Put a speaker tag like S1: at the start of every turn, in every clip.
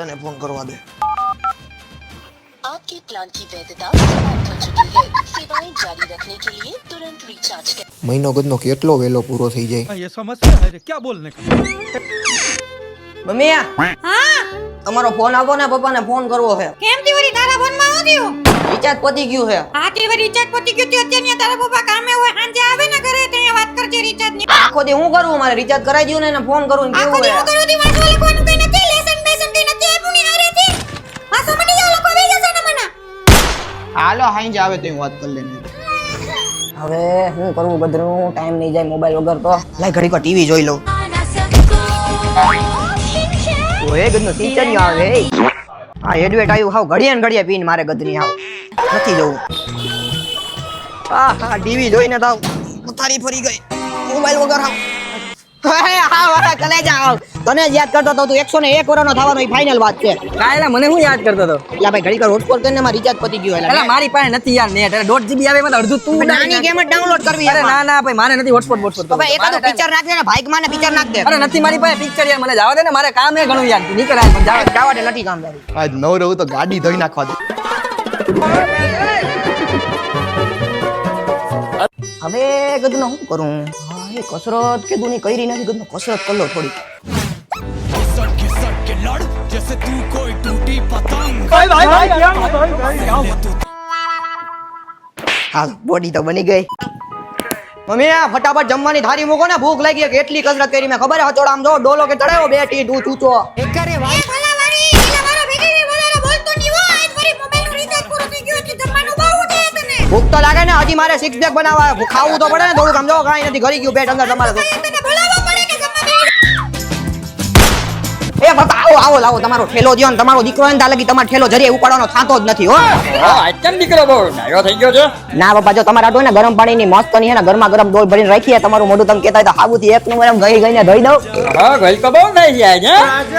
S1: રાજાને ફોન કરવા દે.
S2: आपके प्लान की वैधता समाप्त हो चुकी है. सेवाएं जारी रखने के लिए तुरंत रिचार्ज करें.
S1: મહિનો ગદનો કેટલો વેલો પૂરો થઈ જાય.
S3: ये समस्या है रे, क्या बोलने का.
S4: મમ્મી
S5: હા
S4: તમારો ફોન આવો ને પપ્પાને ફોન કરવો છે.
S5: કેમ તી વરી તારા ફોનમાં હું થયું?
S4: રિચાર્જ પતી ગયું છે.
S5: હા તે વરી રિચાર્જ પતી ગયું તે અત્યારે તારા પપ્પા કામે હોય સાંજે આવે ને ઘરે ત્યાં વાત કરજે રિચાર્જ ની.
S4: આખો દી હું કરું મારે રિચાર્જ કરાઈ દઉં ને એને ફોન કરું ને
S5: આખો
S4: કેવું
S5: દી હું
S4: છે.
S5: કરું તી વાંચવા લખવાનું કઈ નથી લેસન બેસન કઈ નથી આપ્યું ની હારે થી. પાછો મટી જાવ લોકો આવી જશે ને મને.
S4: હાલો હાંજે આવે તો વાત કરી લેને. હવે હું કરવું બધું ટાઈમ નહીં જાય મોબાઈલ વગર તો. લાય ઘડીક ટીવી જોઈ લઉં. ઓય ગદનો ટીચર આવે. આ એડવેટ આવ્યું હાવ ઘડિયા ને ઘડિયા પીન મારે ગદની હાવ નથી જવું. હા ટીવી જોઈને તો પથારી ફરી ગઈ મોબાઈલ વગર હાવ. હે હા વાહ કલેજા આવ તને જ યાદ કરતો તો તું 101 વર્ષનો થવાનો ઈ ફાઇનલ વાત છે.
S6: કાયલા મને હું યાદ કરતો તો
S4: એટલે ભાઈ ઘડીક હોટસ્પોટ કરીને મારી રિચાર્જ પતી ગયું
S6: એટલે મારી પાસે નથી યાર નેટ એટલે 1.5 GB આવે મને અડધું તું
S4: નાની ગેમ જ ડાઉનલોડ કરવી
S6: અરે ના ના ભાઈ મારે નથી હોટસ્પોટ બોટસ્પોટ
S4: તો ભાઈ એકાદું પિક્ચર નાખ દે ને ભાઈક માં ને પિક્ચર નાખ દે.
S6: અરે નથી મારી પાસે પિક્ચર યાર મને જવા દે ને મારે કામ હે ઘણું યાર નીકળ આય પણ
S4: જાવા દે નથી કામ તારું.
S1: આજ નવ રહું તો ગાડી ધોઈ નાખવા દે.
S4: હવે ગદનો શું કરું? હા એ કસરત કીધું ની કરી નથી ગદનો કસરત કરી લો થોડી. હાલ બોડી તો બની ગઈ. મમ્મી આ ફટાફટ જમવાની થાળી મૂકો ને ભૂખ લાગી કે એટલી કસરત કરી મેં ખબર હે હચોડા આમ જો ડોલો કે ચડાયો બેટી તું ચૂચો.
S5: એ ભલા વારી પેલા મારો ભેગી ની બોલારો બોલતો ની હો આજ વરી મોબાઈલ નું રિચાર્જ પૂરું થઈ ગયું એટલે જમવાનું બહુ છે તને.
S4: ભૂખ તો લાગે ને હજી મારે 6 પેક બનાવવા ખાવું તો પડે ને થોડું સમજો કાંઈ નથી ઘરી ગયું પેટ અંદર તમારે તો.
S5: તને બોલાવવા પડે કે જમવા
S4: એ બાપા આવો આવો લાવો તમારો ઠેલો દ્યો ને તમારો દીકરો એને તાલગી તમારો ઠેલો જરીએ ઉપાડવાનો થાતો જ નથી હો.
S6: કેમ દીકરો બહુ ડાયો થઈ ગયો છે
S4: ના બાપા જો તમારા આટો ને ગરમ પાણીની મસ્ત ની હે ને ગરમા ગરમ ડોલ ભરીને રાખીએ તમારું મોઢું તમે કહેતા હોય તો હાબુથી એક નંબર એમ ગઈ ગઈને ધોઈ દઉં.
S6: હા ગઈ તો બહુ થઈ જાય છે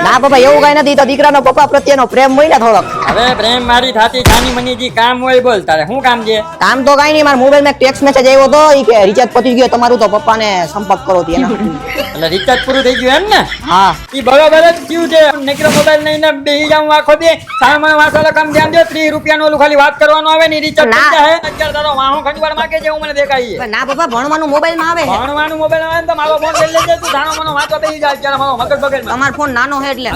S4: ના બાપા એવું કઈ નથી તો દીકરાનો પપ્પા પ્રત્યેનો પ્રેમ હોય ને થોડોક.
S6: હવે પ્રેમ મારી થાતી છાની મનીજી કામ હોય બોલ તારે શું કામ છે
S4: કામ તો કઈ નહીં મારા મોબાઈલ માં ટેક્સ્ટ મેસેજ આવ્યો તો ઈ કે રિચાર્જ પતી ગયો તમારું તો પપ્પાને સંપર્ક કરો તી એના.
S6: એટલે રિચાર્જ પૂરું થઈ ગયું એમ ને
S4: હા
S6: ઈ બરોબર જ થયું છે નીકળો મોબાઈલ લઈને બેહી જાઉં આખો દે સામાન વાસવાલા કામ ધ્યાન દે 30 રૂપિયાનું ઓલું ખાલી વાત કરવાનું આવે ને રિચાર્જ
S4: ના.
S6: થઈ જાય અત્યારે તારો વાહો ખંજવાળ માગે છે એવું મને દેખાય
S4: ના પપ્પા ભણવાનું મોબાઈલ માં આવે છે.
S6: ભણવાનું મોબાઈલ આવે ને તો મારો ફોન લઈ લેજે તું જાણો મને વાંચવા બેહી જાય અત્યારે મારો મગજ બગડમાં
S4: તમારો ફોન નાનો છે એટલે